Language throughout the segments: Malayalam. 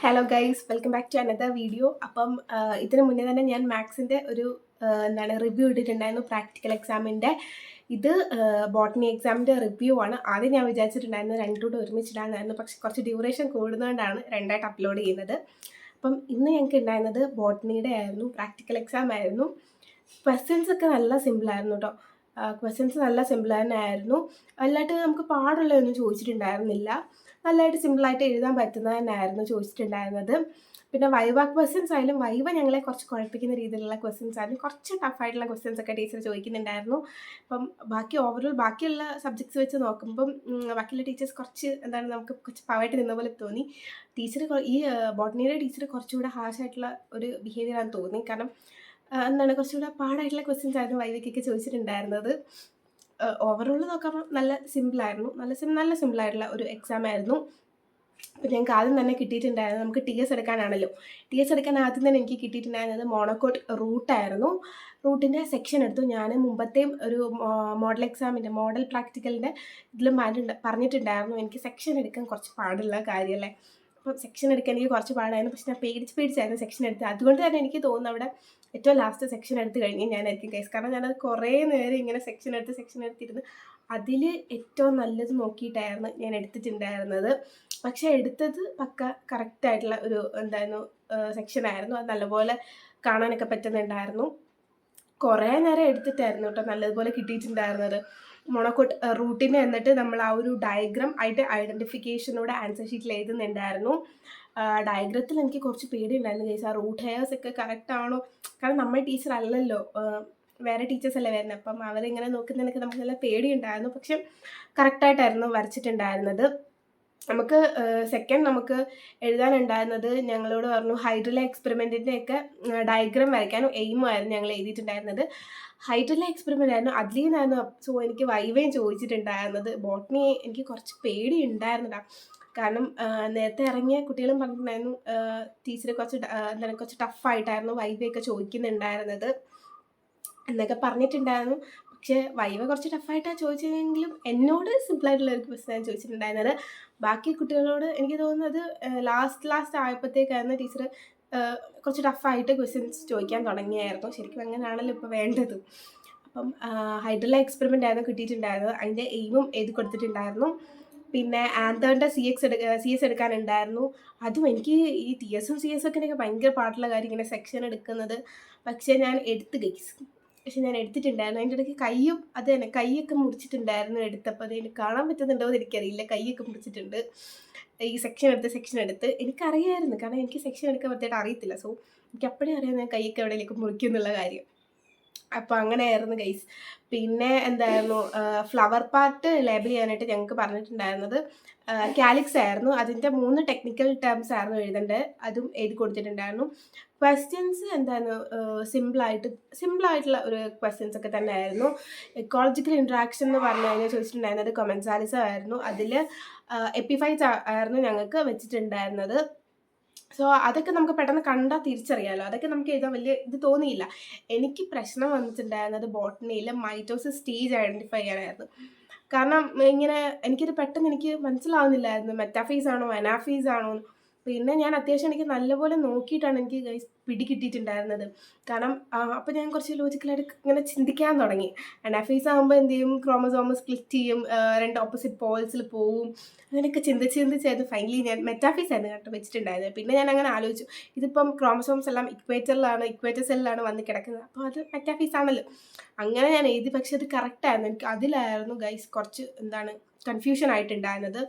Hello guys, welcome back to another video. അപ്പം ഇതിന് മുന്നേ തന്നെ ഞാൻ മാത്സിൻ്റെ ഒരു റിവ്യൂ ഇട്ടിട്ടുണ്ടായിരുന്നു, പ്രാക്ടിക്കൽ എക്സാമിൻ്റെ. ഇത് ബോട്ടണി എക്സാമിൻ്റെ റിവ്യൂ ആണ്. ആദ്യം ഞാൻ വിചാരിച്ചിട്ടുണ്ടായിരുന്നു രണ്ടുകൂടെ ഒരുമിച്ചിടാനായിരുന്നു, പക്ഷെ കുറച്ച് ഡ്യൂറേഷൻ കൂടുന്നതുകൊണ്ടാണ് രണ്ടായിട്ട് അപ്ലോഡ് ചെയ്യുന്നത്. അപ്പം ഇന്ന് ഞങ്ങൾക്ക് ഉണ്ടായിരുന്നത് ബോട്ടണിയുടെ ആയിരുന്നു, പ്രാക്ടിക്കൽ എക്സാം ആയിരുന്നു. ക്വസ്റ്റ്യൻസ് ഒക്കെ നല്ല സിമ്പിളായിരുന്നു കേട്ടോ. ക്വസ്റ്റ്യൻസ് നല്ല സിമ്പിൾ തന്നെ ആയിരുന്നു. അല്ലാണ്ട് നമുക്ക് പാടുള്ളതൊന്നും ചോദിച്ചിട്ടുണ്ടായിരുന്നില്ല. നല്ലതായിട്ട് സിമ്പിളായിട്ട് എഴുതാൻ പറ്റുന്നത് തന്നെയായിരുന്നു ചോദിച്ചിട്ടുണ്ടായിരുന്നത്. പിന്നെ വൈവ ക്വസ്റ്റ്യൻസ് ആയാലും വൈവ ഞങ്ങളെ കുറച്ച് കുഴപ്പിക്കുന്ന രീതിയിലുള്ള ക്വസ്റ്റ്യൻസ് ആയിരുന്നു. കുറച്ച് ടഫായിട്ടുള്ള ക്വസ്റ്റ്യൻസ് ഒക്കെ ടീച്ചർ ചോദിക്കുന്നുണ്ടായിരുന്നു. അപ്പം ബാക്കിയുള്ള സബ്ജക്ട്സ് വെച്ച് നോക്കുമ്പം ബാക്കിയുള്ള ടീച്ചേഴ്സ് കുറച്ച് നമുക്ക് കുറച്ച് പാവായിട്ട് നിന്ന പോലെ തോന്നി. ടീച്ചർ ഈ ബോട്ടണിയുടെ ടീച്ചർ കുറച്ചുകൂടെ ഹാർഷായിട്ടുള്ള ഒരു ബിഹേവിയറാണെന്ന് തോന്നി. കാരണം കുറച്ചുകൂടെ പാടായിട്ടുള്ള ക്വസ്റ്റ്യൻസ് ആയിരുന്നു വൈവയ്ക്കൊക്കെ ചോദിച്ചിട്ടുണ്ടായിരുന്നത്. ഓവറോൾ നോക്കുമ്പോൾ നല്ല സിമ്പിളായിരുന്നു, നല്ല സിമ്പിളായിട്ടുള്ള ഒരു എക്സാം ആയിരുന്നു. അപ്പോൾ ഞങ്ങൾക്ക് ആദ്യം തന്നെ കിട്ടിയിട്ടുണ്ടായിരുന്നത്, നമുക്ക് ടി എസ് എടുക്കാനാണല്ലോ. ടി എസ് എടുക്കാൻ ആദ്യം തന്നെ എനിക്ക് കിട്ടിയിട്ടുണ്ടായിരുന്നത് മോണോക്കോട്ട് റൂട്ടായിരുന്നു. റൂട്ടിൻ്റെ സെക്ഷൻ എടുത്തു. ഞാൻ മുമ്പത്തെയും ഒരു മോഡൽ പ്രാക്ടിക്കലിൻ്റെ ഇതിലും പറഞ്ഞിട്ടുണ്ടായിരുന്നു എനിക്ക് സെക്ഷൻ എടുക്കാൻ കുറച്ച് പാടുള്ള കാര്യമല്ലേ. അപ്പോൾ സെക്ഷൻ എടുക്കാൻ എനിക്ക് കുറച്ച് പാടായിരുന്നു. പക്ഷെ ഞാൻ പേടിച്ചായിരുന്നു സെക്ഷൻ എടുത്തത്. അതുകൊണ്ട് തന്നെ എനിക്ക് തോന്നുന്നു അവിടെ ഏറ്റവും ലാസ്റ്റ് സെക്ഷൻ എടുത്ത് കഴിഞ്ഞ് ഞാനായിരിക്കും ഗൈസ്. കാരണം ഞാനത് കുറേ നേരം ഇങ്ങനെ സെക്ഷൻ എടുത്തിരുന്ന് അതിൽ ഏറ്റവും നല്ലത് നോക്കിയിട്ടായിരുന്നു ഞാൻ എടുത്തിട്ടുണ്ടായിരുന്നത്. പക്ഷെ എടുത്തത് പക്ക കറക്റ്റായിട്ടുള്ള ഒരു സെക്ഷനായിരുന്നു. അത് നല്ലപോലെ കാണാനൊക്കെ പറ്റുന്നുണ്ടായിരുന്നു. കുറേ നേരം എടുത്തിട്ടായിരുന്നു കേട്ടോ നല്ലതുപോലെ കിട്ടിയിട്ടുണ്ടായിരുന്നത്. മോണോക്കോട്ട് റൂട്ടിന് എന്നിട്ട് നമ്മൾ ആ ഒരു ഡയഗ്രാം ആയിട്ട് ഐഡൻറ്റിഫിക്കേഷനോടെ ആൻസർ ഷീറ്റിൽ എഴുതുന്നുണ്ടായിരുന്നു. ഡയഗ്രത്തിൽ എനിക്ക് കുറച്ച് പേടിയുണ്ടായിരുന്നു ഗൈസ്, ആ റൂട്ട് ഹെയർസ് ഒക്കെ കറക്റ്റ് ആണോ. കാരണം നമ്മൾ ടീച്ചർ അല്ലല്ലോ, വേറെ ടീച്ചേഴ്സ് അല്ലേ വരുന്നത്. അപ്പം അവരിങ്ങനെ നോക്കുന്നതിനൊക്കെ നമുക്ക് നല്ല പേടിയുണ്ടായിരുന്നു. പക്ഷെ കറക്റ്റായിട്ടായിരുന്നു വരച്ചിട്ടുണ്ടായിരുന്നത്. നമുക്ക് നമുക്ക് എഴുതാനുണ്ടായിരുന്നത്, ഞങ്ങളോട് പറഞ്ഞു ഹൈഡ്രല എക്സ്പെരിമെൻറ്റിൻ്റെയൊക്കെ ഡയഗ്രാം വരയ്ക്കാനും എയിമായിരുന്നു ഞങ്ങൾ എഴുതിയിട്ടുണ്ടായിരുന്നത്. ഹൈഡ്രല എക്സ്പെരിമെൻ്റ് ആയിരുന്നു, അതിൽ നിന്നായിരുന്നു. സോ എനിക്ക് വൈവയും ചോദിച്ചിട്ടുണ്ടായിരുന്നത്. ബോട്ടണി എനിക്ക് കുറച്ച് പേടി ഉണ്ടായിരുന്നതാ. കാരണം നേരത്തെ ഇറങ്ങിയ കുട്ടികളും പറഞ്ഞിട്ടുണ്ടായിരുന്നു ടീച്ചർ കുറച്ച് ടഫായിട്ടായിരുന്നു വൈവയൊക്കെ ചോദിക്കുന്നുണ്ടായിരുന്നത് എന്നൊക്കെ പറഞ്ഞിട്ടുണ്ടായിരുന്നു. പക്ഷേ വൈവ കുറച്ച് ടഫായിട്ടാണ് ചോദിച്ചതെങ്കിലും എന്നോട് സിമ്പിളായിട്ടുള്ള ഒരു ക്വസ്റ്റ്യൻ ചോദിച്ചിട്ടുണ്ടായിരുന്നത്. ബാക്കി കുട്ടികളോട് എനിക്ക് തോന്നുന്നത് ലാസ്റ്റ് ആയപ്പോഴത്തേക്കായിരുന്നു ടീച്ചർ കുറച്ച് ടഫായിട്ട് ക്വസ്റ്റ്യൻസ് ചോദിക്കാൻ തുടങ്ങിയായിരുന്നു. ശരിക്കും അങ്ങനെയാണല്ലോ ഇപ്പോൾ വേണ്ടത്. അപ്പം ഹൈഡ്രല എക്സ്പെരിമെൻ്റ് ആയിരുന്നു കിട്ടിയിട്ടുണ്ടായിരുന്നത്. അതിൻ്റെ എയിമും എഴുതി കൊടുത്തിട്ടുണ്ടായിരുന്നു. പിന്നെ ആന്തറിൻ്റെ സി എസ് എടുക്കാനുണ്ടായിരുന്നു. അതും എനിക്ക് ഈ ടി എസും സി എസ് ഒക്കെ എനിക്ക് ഭയങ്കര പാടുള്ള കാര്യം ഇങ്ങനെ സെക്ഷൻ എടുക്കുന്നത്. പക്ഷേ ഞാൻ ഞാൻ എടുത്തിട്ടുണ്ടായിരുന്നു. അതിൻ്റെ ഇടയ്ക്ക് കൈയൊക്കെ മുറിച്ചിട്ടുണ്ടായിരുന്നു എടുത്തപ്പോൾ. അത് എനിക്ക് കാണാൻ പറ്റുന്നുണ്ടോ എന്ന് എനിക്കറിയില്ല. കൈയൊക്കെ മുറിച്ചിട്ടുണ്ട് ഈ സെക്ഷൻ എടുത്ത്. എനിക്കറിയായിരുന്നു, കാരണം എനിക്ക് സെക്ഷൻ എടുക്കാൻ പറ്റിയിട്ട് അറിയത്തില്ല. സോ എനിക്ക് അപ്പോഴേ അറിയാം ഞാൻ കൈയൊക്കെ എവിടെയൊക്കെ മുറിക്കും എന്നുള്ള കാര്യം. അപ്പോൾ അങ്ങനെയായിരുന്നു ഗൈസ്. പിന്നെ ഫ്ലവർ പാർട്ട് ലേബിൾ ചെയ്യാനായിട്ട് ഞങ്ങൾക്ക് പറഞ്ഞിട്ടുണ്ടായിരുന്നത് കാലിക്സ് ആയിരുന്നു. അതിൻ്റെ 3 ടെക്നിക്കൽ ടേംസ് ആയിരുന്നു എഴുതേണ്ടത്. അതും എഴുതി കൊടുത്തിട്ടുണ്ടായിരുന്നു. ക്വസ്റ്റ്യൻസ് സിമ്പിളായിട്ടുള്ള ഒരു ക്വസ്റ്റ്യൻസ് ഒക്കെ തന്നെ ആയിരുന്നു. എക്കോളജിക്കൽ ഇൻട്രാക്ഷൻ എന്ന് പറഞ്ഞു കഴിഞ്ഞാൽ ചോദിച്ചിട്ടുണ്ടായിരുന്നത് കൊമൻസാലിസം ആയിരുന്നു. അതിൽ എപ്പിഫൈറ്റ്സ് ആയിരുന്നു ഞങ്ങൾക്ക് വെച്ചിട്ടുണ്ടായിരുന്നത്. സോ അതൊക്കെ നമുക്ക് പെട്ടെന്ന് കണ്ടാൽ തിരിച്ചറിയാമല്ലോ. അതൊക്കെ നമുക്ക് എഴുതാൻ വലിയ ഇത് തോന്നിയില്ല. എനിക്ക് പ്രശ്നം വന്നിട്ടുണ്ടായിരുന്നത് ബോട്ടണിയിൽ മൈറ്റോസിസ് സ്റ്റേജ് ഐഡൻറ്റിഫൈ ചെയ്യാനായിരുന്നു. കാരണം ഇങ്ങനെ പെട്ടെന്ന് എനിക്ക് മനസ്സിലാവുന്നില്ലായിരുന്നു മെറ്റാഫേസ് ആണോ അനാഫേസ് ആണോ. പിന്നെ ഞാൻ അത്യാവശ്യം എനിക്ക് നല്ലപോലെ നോക്കിയിട്ടാണ് എനിക്ക് പിടികിട്ടിയിട്ടുണ്ടായിരുന്നത്. കാരണം അപ്പോൾ ഞാൻ കുറച്ച് ലോജിക്കലായിട്ട് ഇങ്ങനെ ചിന്തിക്കാൻ തുടങ്ങി. അനാഫേസ് ആകുമ്പോൾ എന്ത് ചെയ്യും, ക്രോമസോമ് സ്പ്ലിറ്റ് ചെയ്യും, 2 ഓപ്പോസിറ്റ് പോൾസിൽ പോവും. അങ്ങനെയൊക്കെ ചിന്തിച്ചായിരുന്നു ഫൈനലി ഞാൻ മെറ്റാഫേസ് ആയിരുന്നു കേട്ടോ വെച്ചിട്ടുണ്ടായിരുന്നത്. പിന്നെ ഞാൻ അങ്ങനെ ആലോചിച്ചു, ഇതിപ്പം ക്രോമസോംസ് എല്ലാം ഇക്വേറ്റർ സെല്ലിലാണ് വന്ന് കിടക്കുന്നത്, അപ്പോൾ അത് മെറ്റാഫേസ് ആണല്ലോ. അങ്ങനെ ഞാൻ എഴുതി. പക്ഷെ അത് കറക്റ്റായിരുന്നു. എനിക്ക് അതിലായിരുന്നു ഗൈസ് കുറച്ച് കൺഫ്യൂഷൻ ആയിട്ടുണ്ടായിരുന്നത്.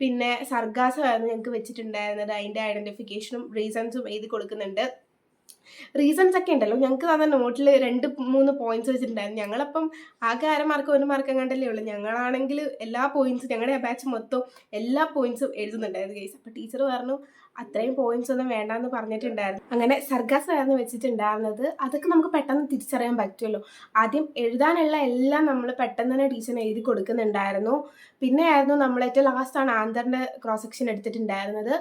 പിന്നെ സർഗാസമായിരുന്നു ഞങ്ങൾക്ക് വെച്ചിട്ടുണ്ടായിരുന്നത്. അതിൻ്റെ ഐഡൻറ്റിഫിക്കേഷനും റീസൺസും എഴുതി കൊടുക്കുന്നുണ്ട്. റീസൺസ് ഒക്കെ ഉണ്ടല്ലോ, ഞങ്ങൾക്ക് തന്ന നോട്ടിൽ 2-3 പോയിന്റ്സ് വെച്ചിട്ടുണ്ടായിരുന്നു. ഞങ്ങളപ്പം ആകെ 1/2 മാർക്ക് 1 മാർക്ക് എങ്ങാണ്ടല്ലേ ഉള്ളൂ. ഞങ്ങളാണെങ്കിൽ എല്ലാ പോയിന്റ്സും, ഞങ്ങളുടെ ബാച്ച് മൊത്തം എല്ലാ പോയിന്റ്സും എഴുതുന്നുണ്ടായിരുന്നു ഗൈസ്. അപ്പോൾ ടീച്ചർ പറഞ്ഞു അത്രയും പോയിന്റ്സ് ഒന്നും വേണ്ടെന്ന് പറഞ്ഞിട്ടുണ്ടായിരുന്നു. അങ്ങനെ സർഗാസമായിരുന്നു വെച്ചിട്ടുണ്ടായിരുന്നത്. അതൊക്കെ നമുക്ക് പെട്ടെന്ന് തിരിച്ചറിയാൻ പറ്റുമല്ലോ. ആദ്യം എഴുതാനുള്ള എല്ലാം നമ്മൾ പെട്ടെന്ന് തന്നെ ടീച്ചറിന് എഴുതി കൊടുക്കുന്നുണ്ടായിരുന്നു. പിന്നെ ആയിരുന്നു നമ്മൾ ഏറ്റവും ലാസ്റ്റാണ് ആന്തറിൻ്റെ ക്രോസ് സെക്ഷൻ എടുത്തിട്ടുണ്ടായിരുന്നത്.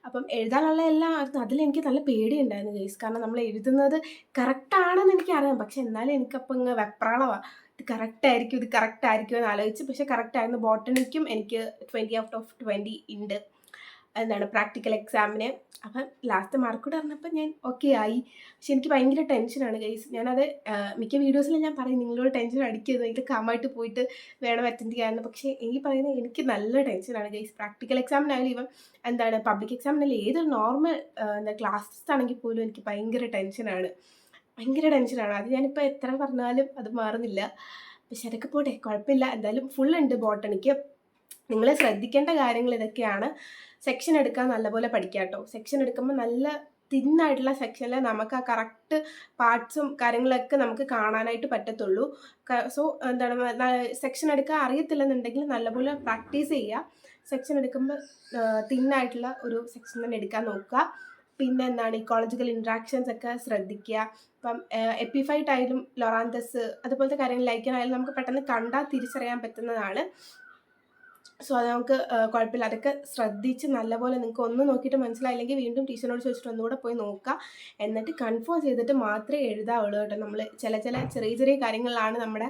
അപ്പം എഴുതാനുള്ള എല്ലാം അതിലെനിക്ക് നല്ല പേടിയുണ്ടായിരുന്നു ഗൈസ്. കാരണം നമ്മൾ എഴുതുന്നത് കറക്റ്റാണെന്ന് എനിക്കറിയാം. പക്ഷെ എന്നാലും എനിക്കപ്പോൾ ഇങ്ങനെ വെപ്രാളമാണ്. ഇത് കറക്റ്റ് ആയിരിക്കും എന്ന് ആലോചിച്ച്. പക്ഷെ കറക്റ്റായിരുന്നു. ബോട്ടണിക്കും എനിക്ക് 20 out of 20 ഉണ്ട്. എന്താണ് പ്രാക്ടിക്കൽ എക്സാമിന്. അപ്പം ലാസ്റ്റ് മാർക്ക് കൂടെ പറഞ്ഞപ്പോൾ ഞാൻ ഓക്കെ ആയി. പക്ഷെ എനിക്ക് ഭയങ്കര ടെൻഷനാണ് ഗൈസ്. ഞാനത് മിക്ക വീഡിയോസിലും ഞാൻ പറയും നിങ്ങളോട് ടെൻഷൻ അടിക്കരുത്, എനിക്ക് കാമായിട്ട് പോയിട്ട് വേണം അറ്റൻഡ് ചെയ്യാമെന്ന്. പക്ഷേ എനിക്ക് പറയുന്നത് എനിക്ക് നല്ല ടെൻഷനാണ് ഗൈസ്. പ്രാക്ടിക്കൽ എക്സാമിനായാലും ഇവൻ എന്താണ് പബ്ലിക് എക്സാമിനായാലും ഏതൊരു നോർമൽ എന്താ ക്ലാസ്സസ് ആണെങ്കിൽ പോലും എനിക്ക് ഭയങ്കര ടെൻഷനാണ്. അത് ഞാനിപ്പോൾ എത്ര പറഞ്ഞാലും അത് മാറുന്നില്ല. പക്ഷെ അതൊക്കെ പോട്ടെ, കുഴപ്പമില്ല. എന്തായാലും ഫുൾ ഉണ്ട് ബോട്ടണിക്ക്. നിങ്ങൾ ശ്രദ്ധിക്കേണ്ട കാര്യങ്ങൾ ഇതൊക്കെയാണ്. സെക്ഷൻ എടുക്കാൻ നല്ലപോലെ പഠിക്കുക കേട്ടോ. സെക്ഷൻ എടുക്കുമ്പോൾ നല്ല തിന്നായിട്ടുള്ള സെക്ഷനിൽ നമുക്ക് ആ കറക്റ്റ് പാർട്സും കാര്യങ്ങളൊക്കെ നമുക്ക് കാണാനായിട്ട് പറ്റത്തുള്ളൂ. സോ എന്താണ് സെക്ഷൻ എടുക്കാൻ അറിയത്തില്ലെന്നുണ്ടെങ്കിൽ നല്ലപോലെ പ്രാക്ടീസ് ചെയ്യുക. സെക്ഷൻ എടുക്കുമ്പോൾ തിന്നായിട്ടുള്ള ഒരു സെക്ഷൻ തന്നെ എടുക്കാൻ നോക്കുക. പിന്നെ എന്താണ് ഇക്കോളജിക്കൽ ഇൻട്രാക്ഷൻസ് ഒക്കെ ശ്രദ്ധിക്കുക. ഇപ്പം എപ്പിഫൈറ്റ് ആയാലും ലൊറാന്തസ് അതുപോലത്തെ കാര്യങ്ങൾ ലൈക്കനായാലും നമുക്ക് പെട്ടെന്ന് കണ്ടാൽ തിരിച്ചറിയാൻ പറ്റുന്നതാണ്. സോ അത് നമുക്ക് കുഴപ്പമില്ല. അതൊക്കെ ശ്രദ്ധിച്ച് നല്ലപോലെ നിങ്ങൾക്ക് ഒന്ന് നോക്കിയിട്ട് മനസ്സിലായില്ലെങ്കിൽ വീണ്ടും ടീച്ചറിനോട് ചോദിച്ചിട്ട് ഒന്നുകൂടെ പോയി നോക്കുക. എന്നിട്ട് കൺഫേം ചെയ്തിട്ട് മാത്രമേ എഴുതാവുള്ളൂ കേട്ടോ. നമ്മൾ ചില ചെറിയ കാര്യങ്ങളിലാണ് നമ്മുടെ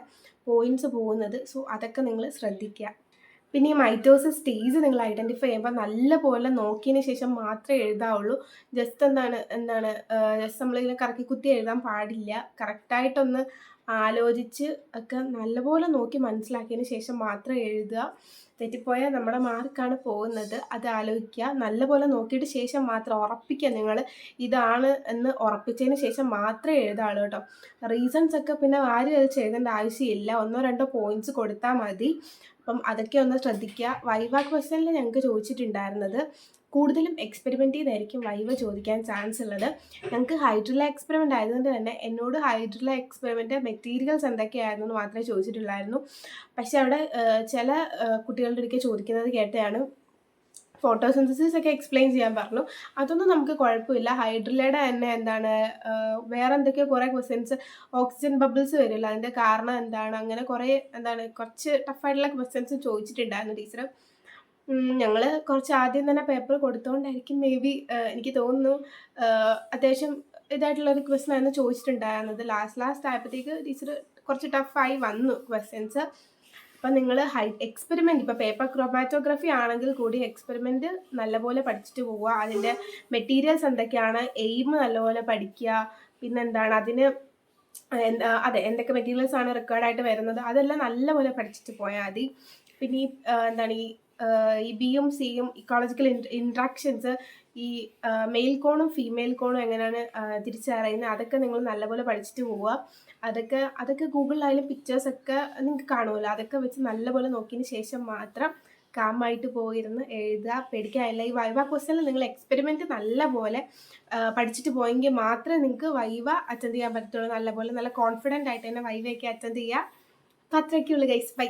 പോയിന്റ്സ് പോകുന്നത്. സോ അതൊക്കെ നിങ്ങൾ ശ്രദ്ധിക്കുക. പിന്നെ ഈ മൈറ്റോസിസ് സ്റ്റേജ് നിങ്ങൾ ഐഡൻറ്റിഫൈ ചെയ്യുമ്പോൾ നല്ലപോലെ നോക്കിയതിന് ശേഷം മാത്രമേ എഴുതാവുള്ളൂ. ജസ്റ്റ് ജസ്റ്റ് നമ്മളിങ്ങനെ കറക്കി കുത്തി എഴുതാൻ പാടില്ല. കറക്റ്റായിട്ടൊന്ന് ആലോചിച്ച് ഒക്കെ നല്ലപോലെ നോക്കി മനസ്സിലാക്കിയതിന് ശേഷം മാത്രം എഴുതുക. തെറ്റിപ്പോയാൽ നമ്മുടെ മാർക്കാണ് പോകുന്നത്. അത് ആലോചിക്കുക. നല്ലപോലെ നോക്കിയിട്ട് ശേഷം മാത്രം ഉറപ്പിക്കുക. നിങ്ങൾ ഇതാണ് എന്ന് ഉറപ്പിച്ചതിന് ശേഷം മാത്രമേ എഴുതാവുള്ളൂ കേട്ടോ. റീസൺസ് ഒക്കെ പിന്നെ ആരും അത് ചെയ്തേണ്ട ആവശ്യമില്ല. 1-2 പോയിന്റ്സ് കൊടുത്താൽ മതി. അപ്പം അതൊക്കെ ഒന്ന് ശ്രദ്ധിക്കുക. വൈവ ക്വസ്റ്റ്യനിൽ ഞങ്ങൾക്ക് ചോദിച്ചിട്ടുണ്ടായിരുന്നത് കൂടുതലും എക്സ്പെരിമെൻ്റ് ചെയ്തായിരിക്കും വൈവ ചോദിക്കാൻ ചാൻസ് ഉള്ളത്. ഞങ്ങൾക്ക് ഹൈഡ്രല എക്സ്പെരിമെൻ്റ് ആയതുകൊണ്ട് തന്നെ എന്നോട് ഹൈഡ്രല എക്സ്പെരിമെൻ്റ് മെറ്റീരിയൽസ് എന്തൊക്കെയായിരുന്നു എന്ന് മാത്രമേ ചോദിച്ചിട്ടുള്ളായിരുന്നു. പക്ഷെ അവിടെ ചില കുട്ടികളുടെ ഇടയ്ക്ക് ചോദിക്കുന്നത് കേട്ടതാണ് ഫോട്ടോസിന്തസിസ് ഒക്കെ എക്സ്പ്ലെയിൻ ചെയ്യാൻ പറഞ്ഞു. അതൊന്നും നമുക്ക് കുഴപ്പമില്ല. ഹൈഡ്രലയുടെ തന്നെ വേറെ എന്തൊക്കെയോ കുറേ ക്വസ്റ്റ്യൻസ് ഓക്സിജൻ ബബിൾസ് വരില്ല, അതിൻ്റെ കാരണം എന്താണ്, അങ്ങനെ കുറേ കുറച്ച് ടഫായിട്ടുള്ള ക്വസ്റ്റ്യൻസ് ചോദിച്ചിട്ടുണ്ടായിരുന്നു ടീച്ചർ. ഞങ്ങൾ കുറച്ച് ആദ്യം തന്നെ പേപ്പർ കൊടുത്തുകൊണ്ടായിരിക്കും മേ ബി എനിക്ക് തോന്നുന്നു അത്യാവശ്യം ഇതായിട്ടുള്ളൊരു ക്വസ്റ്റ്യൻ ആയിരുന്നു ചോദിച്ചിട്ടുണ്ടായിരുന്നത്. ലാസ്റ്റ് ആയപ്പോഴത്തേക്ക് ടീച്ചർ കുറച്ച് ടഫായി വന്നു ക്വസ്റ്റ്യൻസ്. അപ്പം നിങ്ങൾ എക്സ്പെരിമെൻ്റ് ഇപ്പോൾ പേപ്പർ ക്രോമാറ്റോഗ്രഫി ആണെങ്കിൽ കൂടി എക്സ്പെരിമെൻറ്റ് നല്ലപോലെ പഠിച്ചിട്ട് പോവുക. അതിൻ്റെ മെറ്റീരിയൽസ് എന്തൊക്കെയാണ്, എയിം നല്ലപോലെ പഠിക്കുക. പിന്നെന്താണ് അതിന് എന്തൊക്കെ മെറ്റീരിയൽസ് ആണ് റിക്വയർഡായിട്ട് വരുന്നത്, അതെല്ലാം നല്ലപോലെ പഠിച്ചിട്ട് പോയാൽ മതി. പിന്നെ ഈ ബിയും സിയും ഇക്കോളജിക്കൽ ഇൻട്രാക്ഷൻസ്, ഈ മെയിൽ കോണും ഫീമെയിൽ കോണും എങ്ങനെയാണ് തിരിച്ചറിയുന്നത്, അതൊക്കെ നിങ്ങൾ നല്ലപോലെ പഠിച്ചിട്ട് പോവുക. അതൊക്കെ ഗൂഗിളിലായാലും പിക്ചേഴ്സൊക്കെ നിങ്ങൾക്ക് കാണുമല്ലോ, അതൊക്കെ വെച്ച് നല്ലപോലെ നോക്കിയതിന് ശേഷം മാത്രം കാമായിട്ട് പോയിരുന്ന് എഴുതുക. പേടിക്കാനില്ല. ഈ വൈവ ക്വസ്റ്റ്യനിൽ നിങ്ങൾ എക്സ്പെരിമെൻറ്റ് നല്ലപോലെ പഠിച്ചിട്ട് പോയെങ്കിൽ മാത്രമേ നിങ്ങൾക്ക് വൈവ അറ്റൻഡ് ചെയ്യാൻ പറ്റത്തുള്ളൂ. നല്ല കോൺഫിഡൻ്റ് ആയിട്ട് തന്നെ വൈവയൊക്കെ അറ്റൻഡ് ചെയ്യുക. അപ്പോൾ അത്രയൊക്കെയുള്ളൂ ഗൈസ്. ബൈ.